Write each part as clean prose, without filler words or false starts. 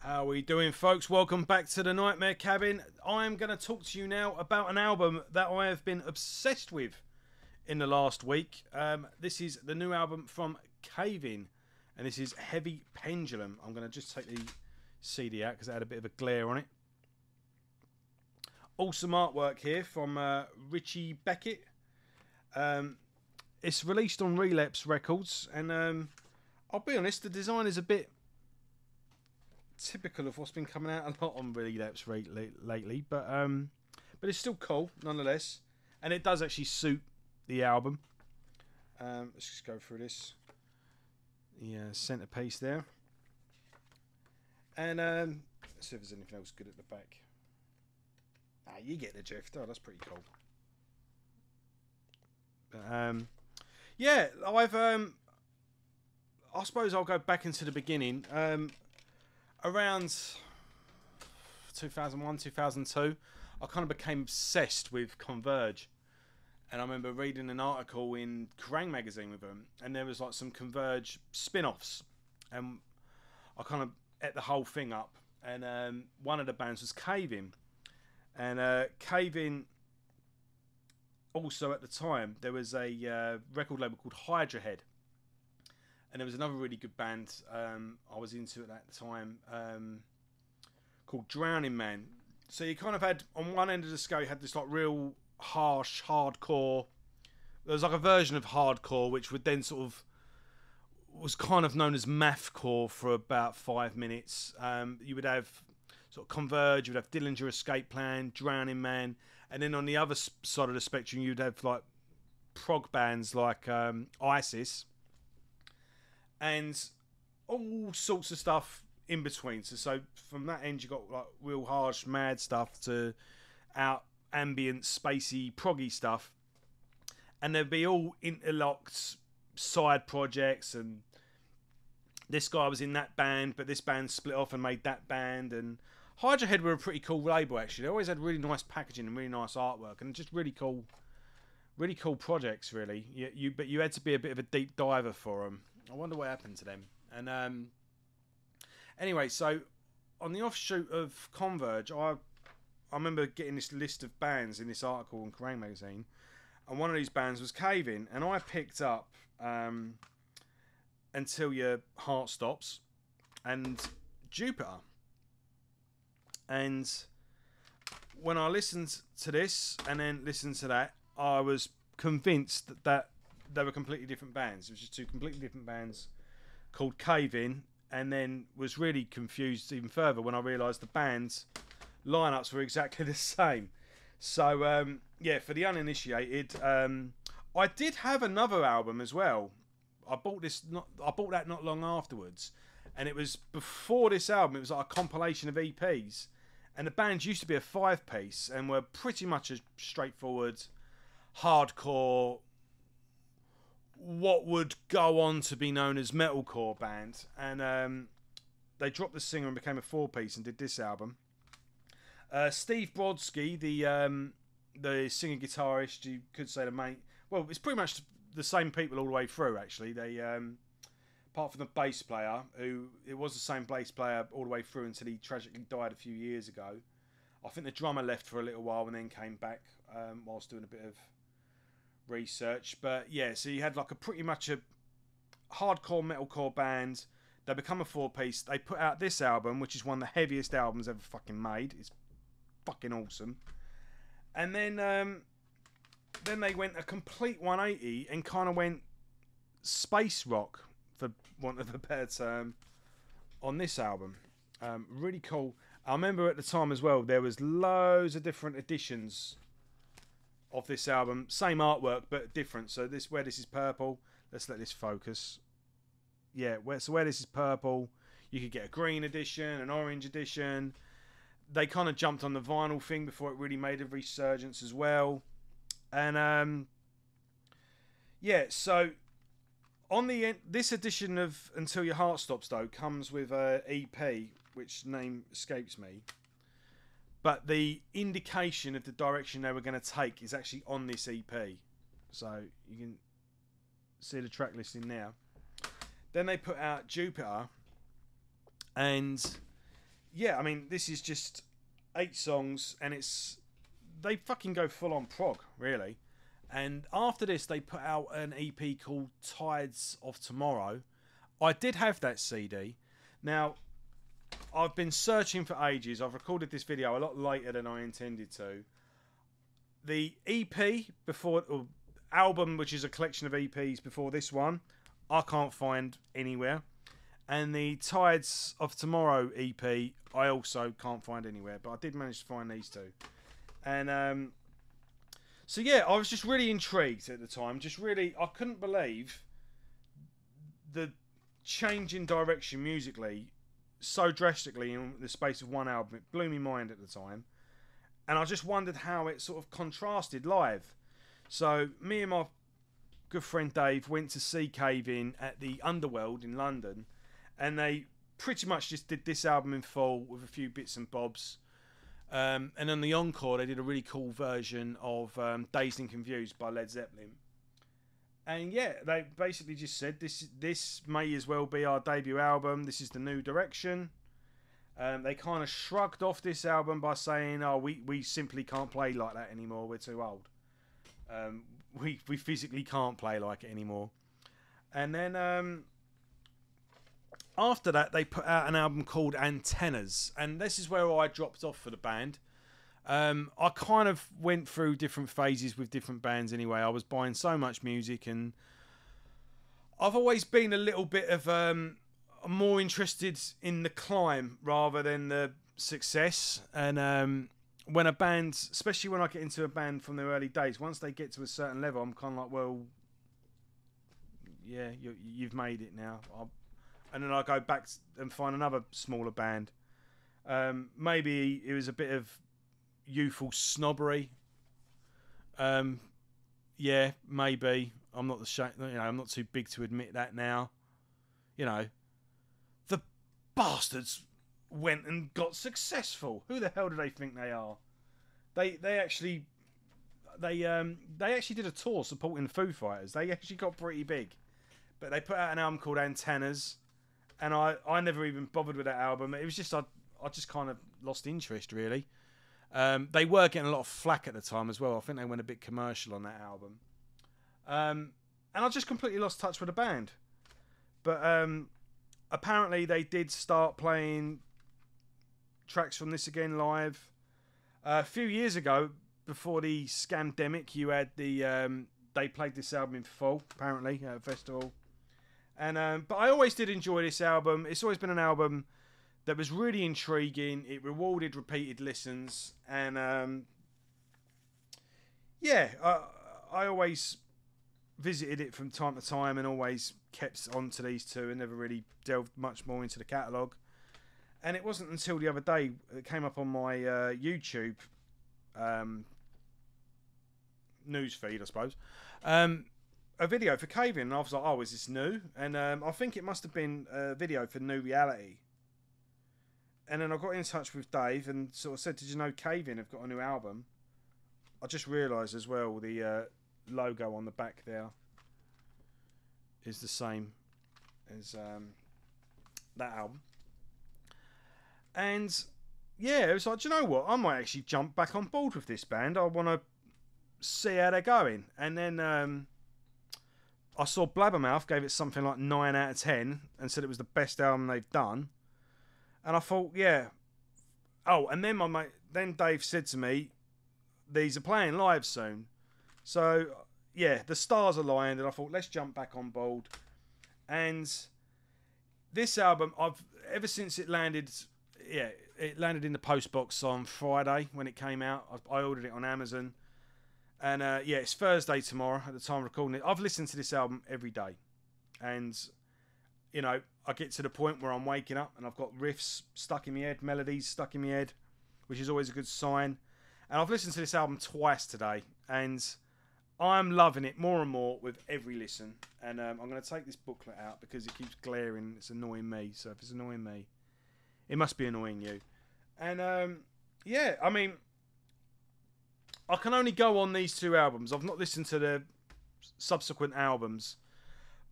How are we doing, folks? Welcome back to the Nightmare Cabin. I'm going to talk to you now about an album that I have been obsessed with in the last week. This is the new album from Cave-In, and this is Heavy Pendulum. I'm going to just take the CD out because it had a bit of a glare on it. Awesome artwork here from Richie Beckett. It's released on Relapse Records, and I'll be honest, the design is a bit typical of what's been coming out a lot on Relapse lately, but it's still cool nonetheless, and it does actually suit the album. Let's just go through this. The centerpiece there, and let's see if there's anything else good at the back. You get the drift. Oh, that's pretty cool. But, yeah, I suppose I'll go back into the beginning. Around 2001, 2002, I kind of became obsessed with Converge. And I remember reading an article in Kerrang magazine with them, and there was like some Converge spin-offs. And I kind of ate the whole thing up. And one of the bands was Cave-In. And Cave-In, also at the time, there was a record label called Hydra Head. And there was another really good band I was into at that time called Drowning Man. So you kind of had, on one end of the scale, you had this like real harsh, hardcore. There was like a version of hardcore, which would then sort of, was kind of known as mathcore for about 5 minutes. You would have sort of Converge, you would have Dillinger Escape Plan, Drowning Man. And then on the other side of the spectrum, you'd have like prog bands like ISIS. And all sorts of stuff in between. So from that end, you got like real harsh, mad stuff to out ambient, spacey, proggy stuff, and there'd be all interlocked side projects. And this guy was in that band, but this band split off and made that band. And Hydra Head were a pretty cool label actually. They always had really nice packaging and really nice artwork, and just really cool projects. Really, but you had to be a bit of a deep diver for them. I wonder what happened to them. And anyway, so on the offshoot of Converge, I remember getting this list of bands in this article in Kerrang magazine, and one of these bands was Cave-In, and I picked up Until Your Heart Stops and Jupiter. And when I listened to this and then listened to that, I was convinced that they were completely different bands. It was just two completely different bands called Cave-In, and then was really confused even further when I realised the bands' lineups were exactly the same. So yeah, for the uninitiated, I did have another album as well. I bought that not long afterwards, and it was before this album. It was like a compilation of EPs, and the bands used to be a 5-piece and were pretty much a straightforward, hardcore, what would go on to be known as metalcore band. And they dropped the singer and became a 4-piece and did this album. Steve Brodsky, the singer guitarist, you could say the main, well, it's pretty much the same people all the way through actually. They apart from the bass player, who it was the same bass player all the way through until he tragically died a few years ago. I think the drummer left for a little while and then came back whilst doing a bit of research. But yeah, so you had like a pretty much a hardcore metalcore band. They become a 4-piece. They put out this album, which is one of the heaviest albums ever fucking made. It's fucking awesome. And then they went a complete 180 and kind of went space rock, for want of a better term, on this album. Really cool. I remember at the time as well, there was loads of different editions of this album, same artwork but different. So where this is purple, let's let this focus. Yeah, where this is purple, you could get a green edition, an orange edition. They kind of jumped on the vinyl thing before it really made a resurgence as well. And yeah, so on the end, this edition of Until Your Heart Stops though comes with a EP, which name escapes me. But the indication of the direction they were going to take is actually on this EP. So you can see the track listing now. Then they put out Jupiter, and yeah, I mean, this is just 8 songs, and they fucking go full on prog, really. And after this, they put out an EP called Tides of Tomorrow. I did have that CD. Now, I've been searching for ages. I've recorded this video a lot later than I intended to. The EP before, or album, which is a collection of EPs before this one, I can't find anywhere. And the Tides of Tomorrow EP, I also can't find anywhere. But I did manage to find these two. And so yeah, I was just really intrigued at the time. Just really, I couldn't believe the change in direction musically so drastically in the space of one album. It blew my mind at the time. And I just wondered how it sort of contrasted live. So me and my good friend Dave went to see Cave In at the Underworld in London. And they pretty much just did this album in full with a few bits and bobs. And on the encore, they did a really cool version of Dazed and Confused by Led Zeppelin. And yeah, they basically just said, this may as well be our debut album. This is the new direction. They kind of shrugged off this album by saying, oh, we simply can't play like that anymore. We're too old. We physically can't play like it anymore. And then after that, they put out an album called Antennas. And this is where I dropped off for the band. I kind of went through different phases with different bands anyway. I was buying so much music, and I've always been a little bit of more interested in the climb rather than the success. And when a band, especially when I get into a band from their early days, once they get to a certain level, I'm kind of like, well, yeah, you've made it now. And then I go back and find another smaller band. Maybe it was a bit of youthful snobbery. Yeah, maybe. I'm not I'm not too big to admit that now. You know, the bastards went and got successful. Who the hell do they think they are? They actually did a tour supporting Foo Fighters. They actually got pretty big. But they put out an album called Antennas, and I never even bothered with that album. It was just I just kind of lost interest, really. They were getting a lot of flack at the time as well. I think they went a bit commercial on that album. And I just completely lost touch with the band. But apparently they did start playing tracks from this again live. A few years ago, before the scamdemic, you had they played this album in full, apparently, at a festival. And but I always did enjoy this album. It's always been an album that was really intriguing. It rewarded repeated listens, and yeah, I always visited it from time to time, and always kept on to these two, and never really delved much more into the catalogue. And it wasn't until the other day it came up on my YouTube news feed, I suppose, a video for Cave In, and I was like, oh, is this new? And I think it must have been a video for New Reality. And then I got in touch with Dave and sort of said, did you know Cave In have got a new album? I just realised as well the logo on the back there is the same as that album. And yeah, it was like, do you know what? I might actually jump back on board with this band. I want to see how they're going. And then I saw Blabbermouth gave it something like 9 out of 10 and said it was the best album they've done. And I thought, yeah. Oh, and then then Dave said to me, these are playing live soon. So yeah, the stars aligned, and I thought, let's jump back on board. And this album, ever since it landed, it landed in the post box on Friday when it came out. I ordered it on Amazon, and yeah, it's Thursday tomorrow at the time of recording it. I've listened to this album every day, and you know, I get to the point where I'm waking up and I've got riffs stuck in my head, melodies stuck in my head, which is always a good sign. And I've listened to this album twice today, and I'm loving it more and more with every listen. And I'm going to take this booklet out because it keeps glaring. It's annoying me. So if it's annoying me, it must be annoying you. And yeah, I mean, I can only go on these two albums. I've not listened to the subsequent albums,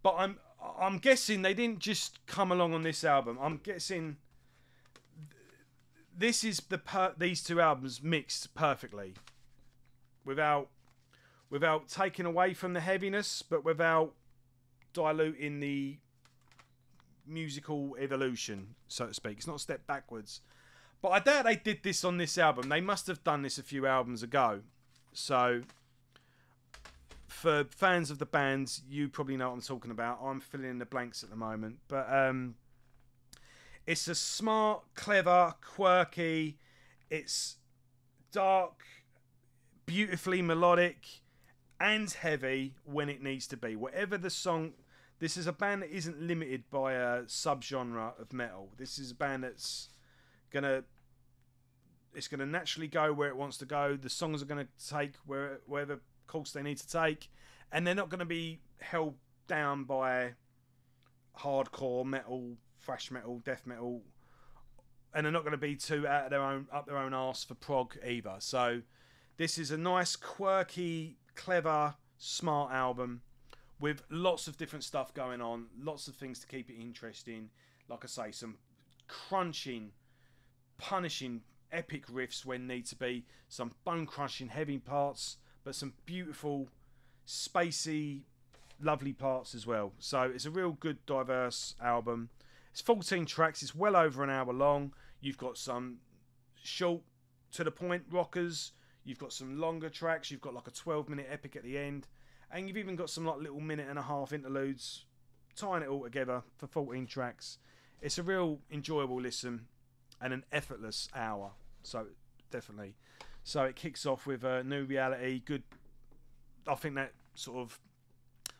but I'm guessing they didn't just come along on this album. I'm guessing this is these two albums mixed perfectly, without taking away from the heaviness, but without diluting the musical evolution, so to speak. It's not a step backwards. But I doubt they did this on this album. They must have done this a few albums ago. So, for fans of the band, you probably know what I'm talking about. I'm filling in the blanks at the moment. But it's a smart, clever, quirky. It's dark, beautifully melodic, and heavy when it needs to be. Whatever the song... This is a band that isn't limited by a subgenre of metal. This is a band that's gonna naturally go where it wants to go. The songs are gonna take wherever course they need to take, and they're not gonna be held down by hardcore metal, thrash metal, death metal, and they're not gonna be too up their own arse for prog either. So this is a nice, quirky, clever, smart album with lots of different stuff going on, lots of things to keep it interesting. Like I say, some crunching, punishing, epic riffs when need to be, some bone-crushing, heavy parts, but some beautiful, spacey, lovely parts as well. So it's a real good, diverse album. It's 14 tracks. It's well over an hour long. You've got some short, to-the-point rockers. You've got some longer tracks. You've got like a 12-minute epic at the end. And you've even got some like little minute-and-a-half interludes, tying it all together for 14 tracks. It's a real enjoyable listen and an effortless hour. So, definitely. So, it kicks off with a New Reality. Good. I think that sort of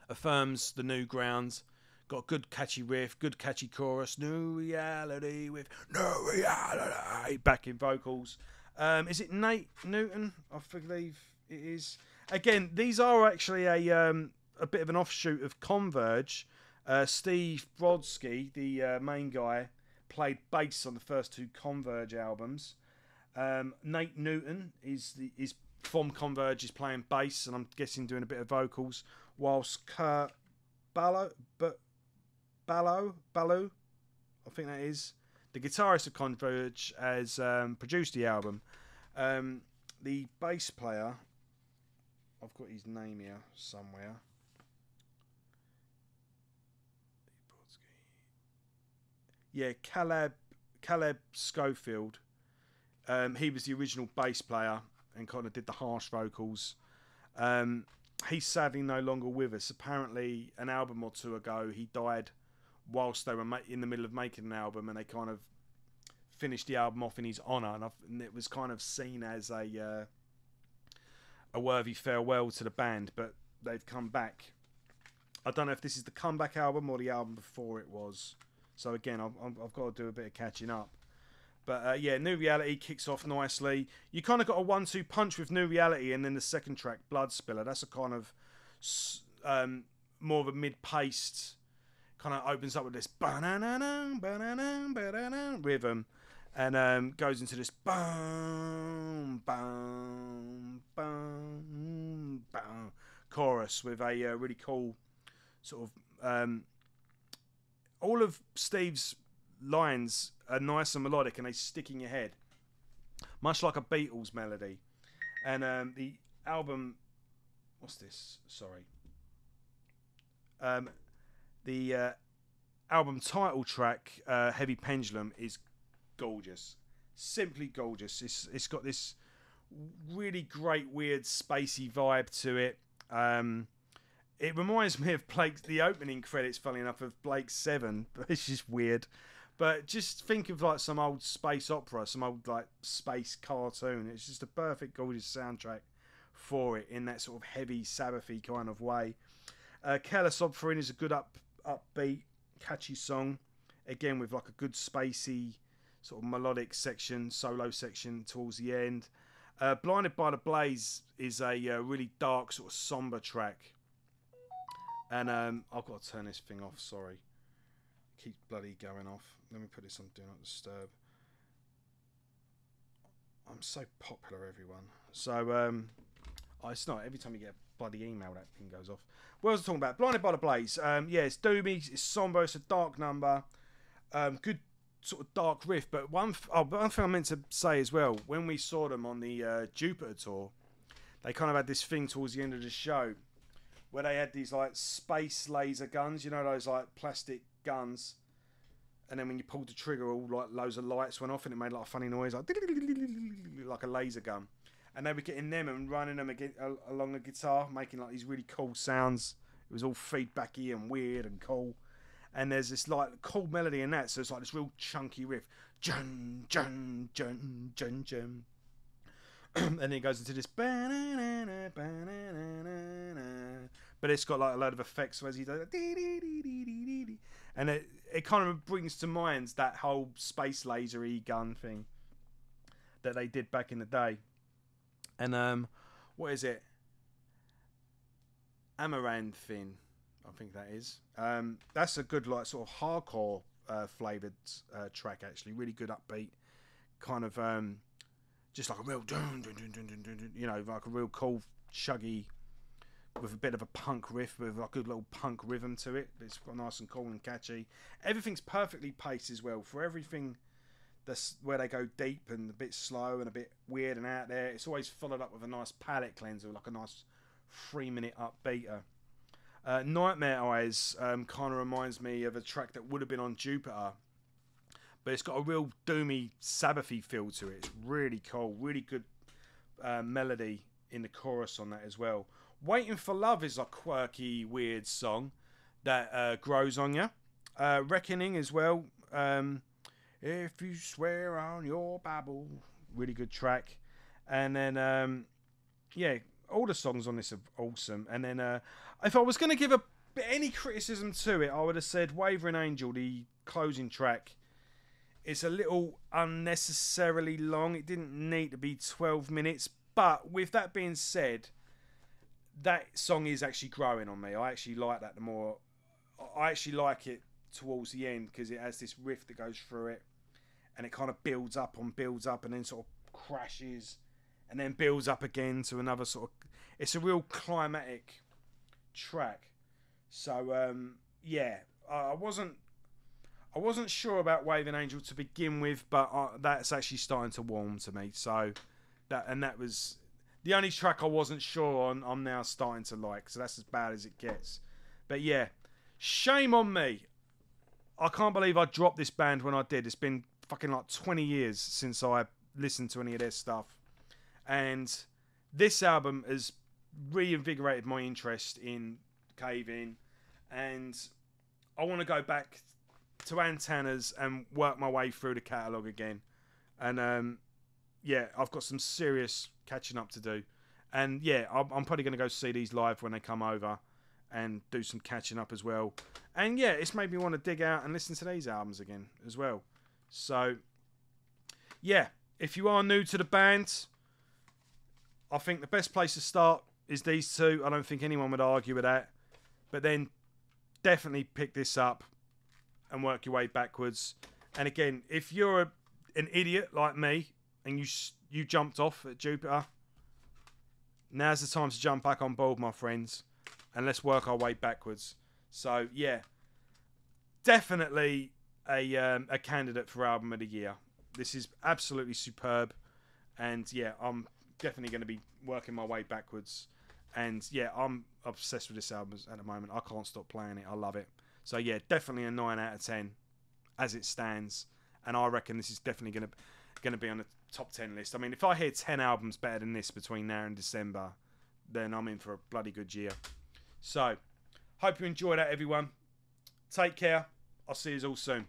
affirms the new grounds. Got a good catchy riff, good catchy chorus. New Reality with New Reality. Backing vocals. Is it Nate Newton? I believe it is. Again, these are actually a bit of an offshoot of Converge. Steve Brodsky, the main guy, played bass on the first two Converge albums. Nate Newton is from Converge, is playing bass, and I'm guessing doing a bit of vocals, whilst Kurt Ballow, I think that is, the guitarist of Converge, has produced the album. The bass player, I've got his name here somewhere. Yeah, Caleb Schofield. He was the original bass player and kind of did the harsh vocals. He's sadly no longer with us. Apparently, an album or two ago, he died whilst they were in the middle of making an album, and they kind of finished the album off in his honour, and it was kind of seen as a worthy farewell to the band. But they've come back. I don't know if this is the comeback album or the album before it was. So again, I've got to do a bit of catching up. But yeah, New Reality kicks off nicely. You kind of got a 1-2 punch with New Reality, and then the second track, Blood Spiller. That's a kind of more of a mid-paced, kind of opens up with this rhythm, and goes into this boom, boom, boom, boom chorus with a really cool sort of. All of Steve's lines are nice and melodic, and they stick in your head, much like a Beatles melody. And the album, what's this? Sorry. The album title track, Heavy Pendulum, is gorgeous, simply gorgeous. It's got this really great, weird, spacey vibe to it. It reminds me of the opening credits, funny enough, of Blake 7, but it's just weird. But just think of like some old space opera, some old like space cartoon. It's just a perfect, gorgeous soundtrack for it in that sort of heavy, Sabbathy kind of way. Careless Offering is a good upbeat, catchy song. Again, with like a good spacey, sort of melodic section, solo section towards the end. Blinded by the Blaze is a really dark, sort of somber track. And I've got to turn this thing off, sorry. It keeps bloody going off. Let me put this on Do Not Disturb. I'm so popular, everyone. So, it's not. Every time you get a bloody email, that thing goes off. What was I talking about? Blinded by the Blaze. Yeah, it's doomy, it's somber, it's a dark number. Good sort of dark riff. But one thing I meant to say as well, when we saw them on the Jupiter tour, they kind of had this thing towards the end of the show where they had these like space laser guns, you know, those like plastic guns, and then when you pulled the trigger, all like loads of lights went off and it made like a funny noise, like a laser gun. And they were getting them and running them along a guitar, making like these really cool sounds. It was all feedbacky and weird and cool. And there's this like cool melody in that, so it's like this real chunky riff, jun jun jun jun jun. And then it goes into this, but it's got like a load of effects as he does, and it kind of brings to mind that whole space lasery gun thing that they did back in the day. And what is it? Amaranthin, I think that is. That's a good like sort of hardcore flavoured track actually, really good upbeat, kind of just like a real you know, like a real cool shuggy with a bit of a punk riff with like a little punk rhythm to it. It's nice and cool and catchy. Everything's perfectly paced as well for everything. That's where they go deep and a bit slow and a bit weird and out there. It's always followed up with a nice palate cleanser, like a nice 3-minute upbeater. Nightmare Eyes kind of reminds me of a track that would have been on Jupiter, but it's got a real doomy Sabbathy feel to it. It's really cool, really good melody in the chorus on that as well. Waiting for Love is a quirky, weird song that grows on you. Reckoning as well. If you swear on your Bible, really good track. And then yeah, all the songs on this are awesome. And then if I was going to give any criticism to it, I would have said Wavering Angel, the closing track. It's a little unnecessarily long. It didn't need to be 12 minutes. But with that being said, that song is actually growing on me. I actually like that the more. I actually like it towards the end because it has this riff that goes through it. And it kind of builds up and then sort of crashes. And then builds up again to another sort of... It's a real climatic track. So, yeah. I wasn't sure about Waving Angel to begin with, but that's actually starting to warm to me. So that was the only track I wasn't sure on. I'm now starting to like, so that's as bad as it gets. But yeah, shame on me. I can't believe I dropped this band when I did. It's been fucking like 20 years since I listened to any of their stuff, and this album has reinvigorated my interest in Cave In, and I want to go back to Antennas and work my way through the catalogue again. And yeah, I've got some serious catching up to do. And yeah, I'm probably going to go see these live when they come over and do some catching up as well. And yeah, it's made me want to dig out and listen to these albums again as well. So yeah, if you are new to the band, I think the best place to start is these two. I don't think anyone would argue with that. But then definitely pick this up and work your way backwards. And again, if you're an idiot like me and you jumped off at Jupiter, now's the time to jump back on board, my friends, and let's work our way backwards. So yeah, definitely a candidate for album of the year. This is absolutely superb, and yeah, I'm definitely going to be working my way backwards. And yeah, I'm obsessed with this album at the moment. I can't stop playing it. I love it. So yeah, definitely a 9 out of 10 as it stands. And I reckon this is definitely going to be on the top 10 list. I mean, if I hear 10 albums better than this between now and December, then I'm in for a bloody good year. So, hope you enjoyed that, everyone. Take care. I'll see you all soon.